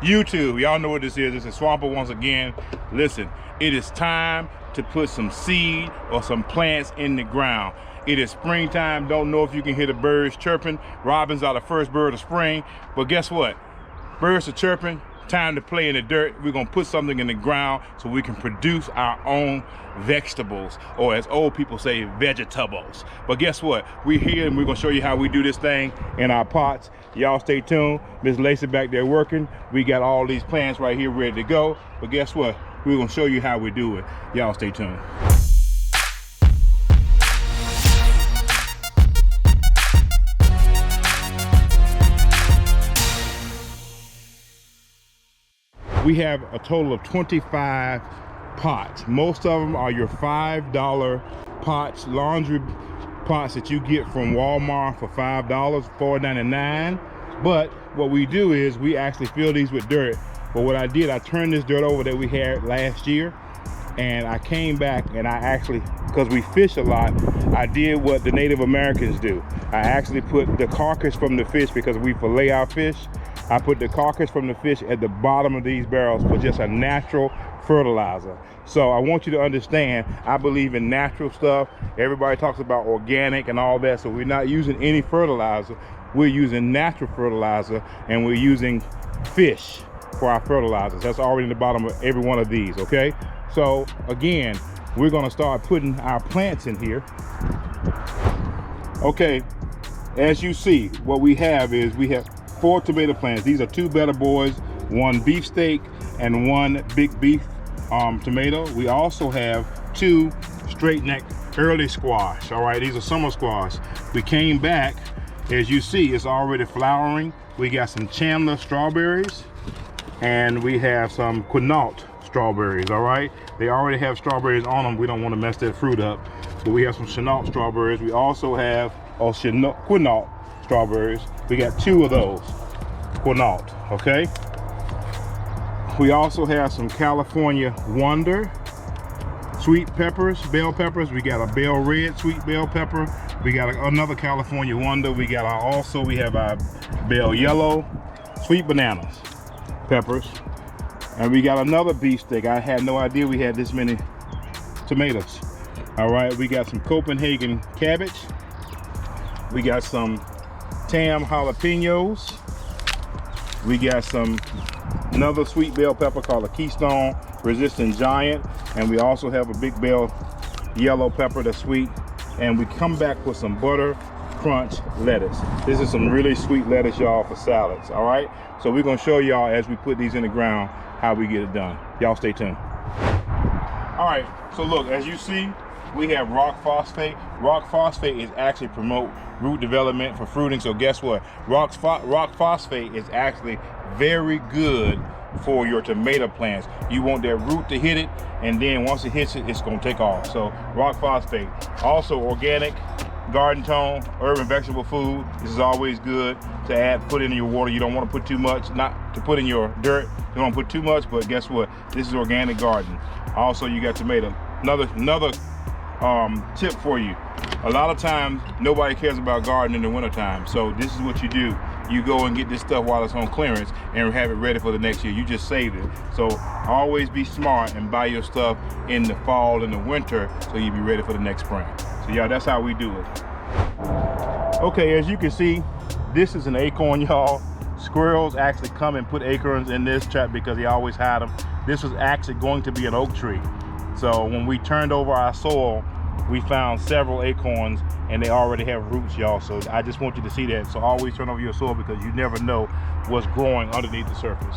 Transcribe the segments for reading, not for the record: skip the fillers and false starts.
YouTube, y'all know what this is. This is Swamper once again. Listen, it is time to put some seed or some plants in the ground. It is springtime. Don't know if you can hear the birds chirping. Robins are the first bird of spring. But guess what? Birds are chirping. Time to play in the dirt. We're gonna put something in the ground so we can produce our own vegetables, or as old people say, vegetables. But guess what? We're here and we're gonna show you how we do this thing in our pots. Y'all stay tuned. Miss Lacey back there working. We got all these plants right here ready to go. But guess what? We're gonna show you how we do it. Y'all stay tuned. We have a total of 25 pots. Most of them are your $5 pots, laundry pots that you get from Walmart for $5, $4.99. But what we do is we actually fill these with dirt. But what I did, I turned this dirt over that we had last year, and I came back and I actually, because we fish a lot, I did what the Native Americans do. I actually put the carcass from the fish, because we fillet our fish. I put the carcass from the fish at the bottom of these barrels for just a natural fertilizer. So I want you to understand, I believe in natural stuff. Everybody talks about organic and all that, so we're not using any fertilizer. We're using natural fertilizer, and we're using fish for our fertilizers. That's already in the bottom of every one of these, okay? So again, we're gonna start putting our plants in here. Okay, as you see, what we have is we have 4 tomato plants. These are 2 Better Boys, 1 beefsteak, and 1 big beef tomato. We also have 2 straight neck early squash. All right, these are summer squash. We came back, as you see, it's already flowering. We got some Chandler strawberries, and we have some Quinault strawberries. All right, they already have strawberries on them. We don't want to mess that fruit up, but we have some Quinault strawberries. We also have Quinault strawberries. We got 2 of those Quinault, okay? We also have some California Wonder sweet peppers, bell peppers. We got a bell red sweet bell pepper. We got another California Wonder. We got we have our bell yellow sweet bananas peppers, and we got another beefsteak. I had no idea we had this many tomatoes. All right, we got some Copenhagen cabbage. We got some Tam jalapenos. We got another sweet bell pepper called a Keystone Resistant Giant, and we also have a big bell yellow pepper that's sweet. And we come back with some butter crunch lettuce. This is some really sweet lettuce, y'all, for salads. All right, so we're gonna show y'all as we put these in the ground how we get it done. Y'all stay tuned. All right, so look, as you see, we have rock phosphate. Rock phosphate is actually promote root development for fruiting. So guess what? Rock phosphate is actually very good for your tomato plants. You want that root to hit it, and then once it hits it, it's gonna take off. So rock phosphate. Also organic, garden tone, urban vegetable food. This is always good to put in your water. You don't want to put too much, not to put in your dirt. You don't want to put too much, but guess what? This is organic garden. Also, you got tomato. Another tip for you. A lot of times nobody cares about gardening in the wintertime, so this is what you do. You go and get this stuff while it's on clearance and have it ready for the next year. You just saved it. So always be smart and buy your stuff in the fall and the winter so you be ready for the next spring. So yeah, that's how we do it. Okay, as you can see, this is an acorn, y'all. Squirrels actually come and put acorns in this trap because they always hide them. This was actually going to be an oak tree. So when we turned over our soil, we found several acorns, and they already have roots, y'all. So I just want you to see that. So always turn over your soil, because you never know what's growing underneath the surface.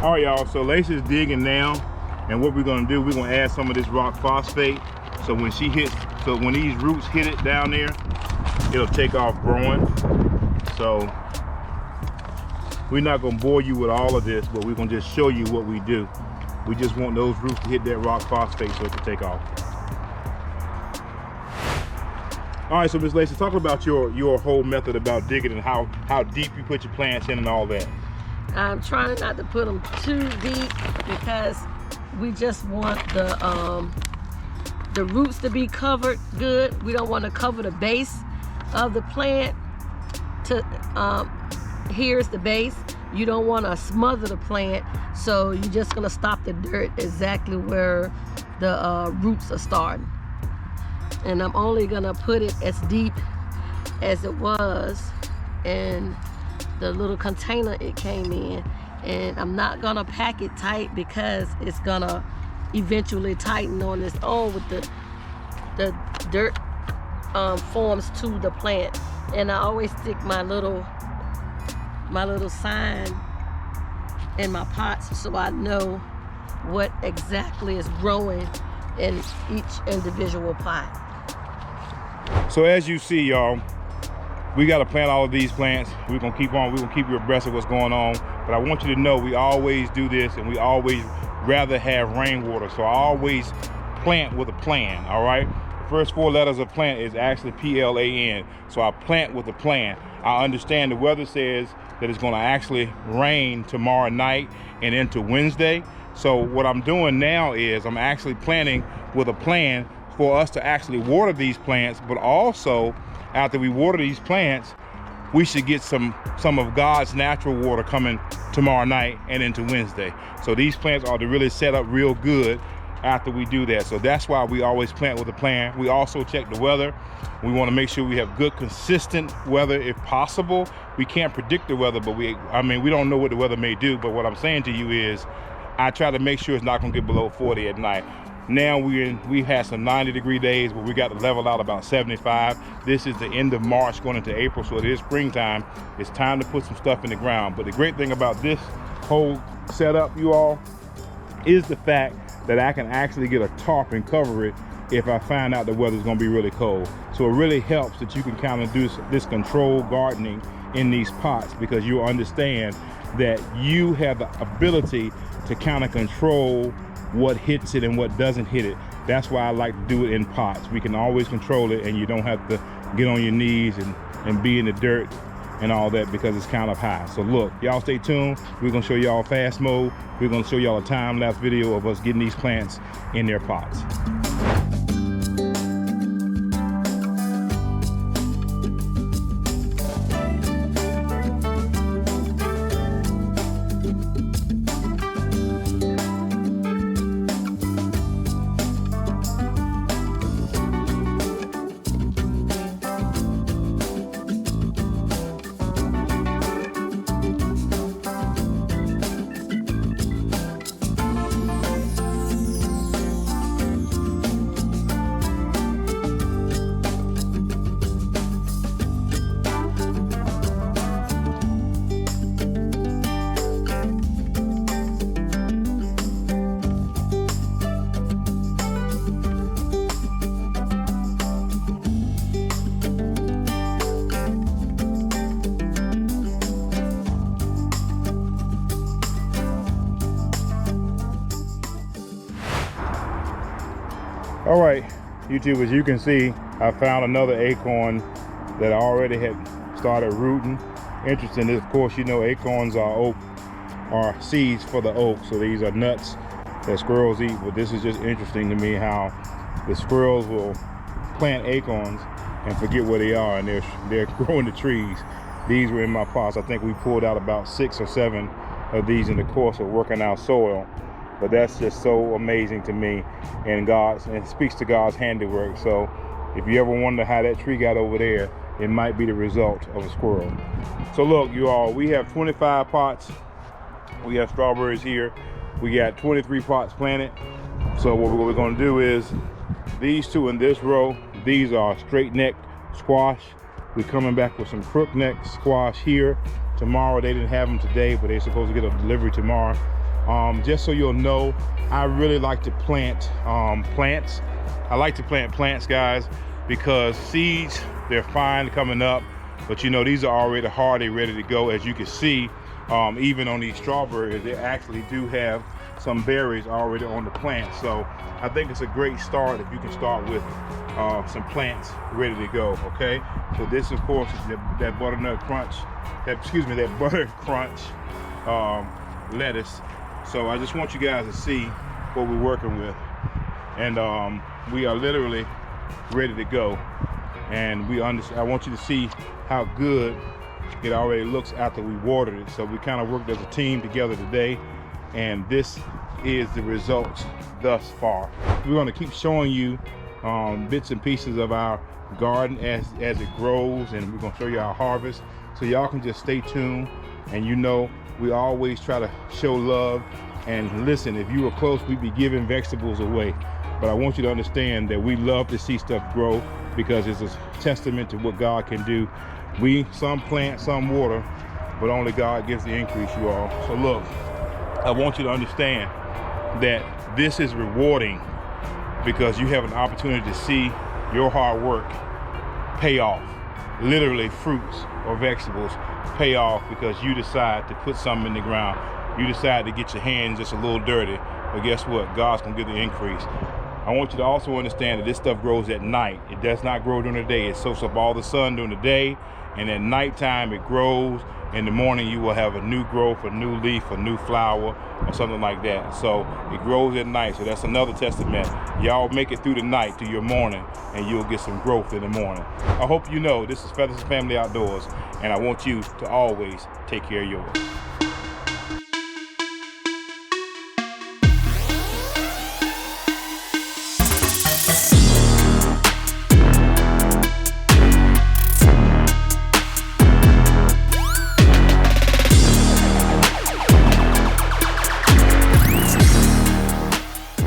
All right, y'all, so Lacey's digging now, and what we're gonna do, we're gonna add some of this rock phosphate. So when these roots hit it down there, it'll take off growing. So we're not gonna bore you with all of this, but we're gonna just show you what we do. We just want those roots to hit that rock phosphate so it can take off. All right, so Ms. Lacey, talk about your whole method about digging and how deep you put your plants in and all that. I'm trying not to put them too deep, because we just want the roots to be covered good. We don't want to cover the base of the plant. Here's the base. you don't want to smother the plant, so you're just gonna stop the dirt exactly where the roots are starting. And I'm only gonna put it as deep as it was in the little container it came in, and I'm not gonna pack it tight because it's gonna eventually tighten on its own with the dirt forms to the plant. And I always stick my little sign in my pots so I know what exactly is growing in each individual pot. So as you see, y'all, we got to plant all of these plants. We're gonna keep you abreast of what's going on. But I want you to know we always do this, and we always rather have rainwater. So I always plant with a plan, all right? The first 4 letters of plant is actually P-L-A-N. So I plant with a plan. I understand the weather says that it's gonna actually rain tomorrow night and into Wednesday. So what I'm doing now is I'm actually planting with a plan for us to actually water these plants, but also after we water these plants, we should get some of God's natural water coming tomorrow night and into Wednesday. So these plants are to really set up real good after we do that. So that's why we always plant with a plan. We also check the weather. We want to make sure we have good, consistent weather if possible. We can't predict the weather, but we don't know what the weather may do. But what I'm saying to you is I try to make sure it's not going to get below 40 at night. Now we've had some 90-degree days, but we got to level out about 75. This is the end of March going into April, so it is springtime. It's time to put some stuff in the ground. But the great thing about this whole setup, you all, is the fact that I can actually get a tarp and cover it if I find out the weather's going to be really cold. So it really helps that you can kind of do this controlled gardening in these pots, because you understand that you have the ability to kind of control what hits it and what doesn't hit it. That's why I like to do it in pots. We can always control it, and you don't have to get on your knees and be in the dirt and all that, because it's kind of high. So look, y'all stay tuned. We're gonna show y'all fast mode. We're gonna show y'all a time-lapse video of us getting these plants in their pots. All right, YouTube, as you can see, I found another acorn that I already had started rooting. Interesting, of course, you know acorns are seeds for the oak, so these are nuts that squirrels eat. But this is just interesting to me how the squirrels will plant acorns and forget where they are, and they're growing the trees. These were in my pots. I think we pulled out about 6 or 7 of these in the course of working our soil. But that's just so amazing to me, and it speaks to God's handiwork. So if you ever wonder how that tree got over there, it might be the result of a squirrel. So look, you all, we have 25 pots. We have strawberries here. We got 23 pots planted. So what we're gonna do is these 2 in this row, these are straight neck squash. We're coming back with some crook neck squash here. Tomorrow, they didn't have them today, but they're supposed to get a delivery tomorrow. Just so you'll know, I really like to plant plants. I like to plant plants, guys, because seeds, they're fine coming up, but you know, these are already hardy, ready to go. As you can see, even on these strawberries, they actually do have some berries already on the plant. So I think it's a great start if you can start with some plants ready to go. Okay, so this, of course, is that butternut crunch, that butter crunch lettuce. So I just want you guys to see what we're working with, and we are literally ready to go. And I want you to see how good it already looks after we watered it. So we kind of worked as a team together today, and this is the results thus far. We're going to keep showing you bits and pieces of our garden as it grows, and we're going to show you our harvest, so y'all can just stay tuned. And you know, we always try to show love. And listen, if you were close, we'd be giving vegetables away. But I want you to understand that we love to see stuff grow, because it's a testament to what God can do. Some plant, some water, but only God gives the increase, you all. So look, I want you to understand that this is rewarding, because you have an opportunity to see your hard work pay off. Literally, fruits or vegetables pay off because you decide to put something in the ground. You decide to get your hands just a little dirty, but guess what? God's gonna give the increase. I want you to also understand that this stuff grows at night. It does not grow during the day. It soaks up all the sun during the day, and at nighttime it grows. In the morning you will have a new growth, a new leaf, a new flower, or something like that. So it grows at night. So that's another testament. Y'all make it through the night to your morning, and you'll get some growth in the morning. I hope you know this is Featherston Family Outdoors, and I want you to always take care of yours.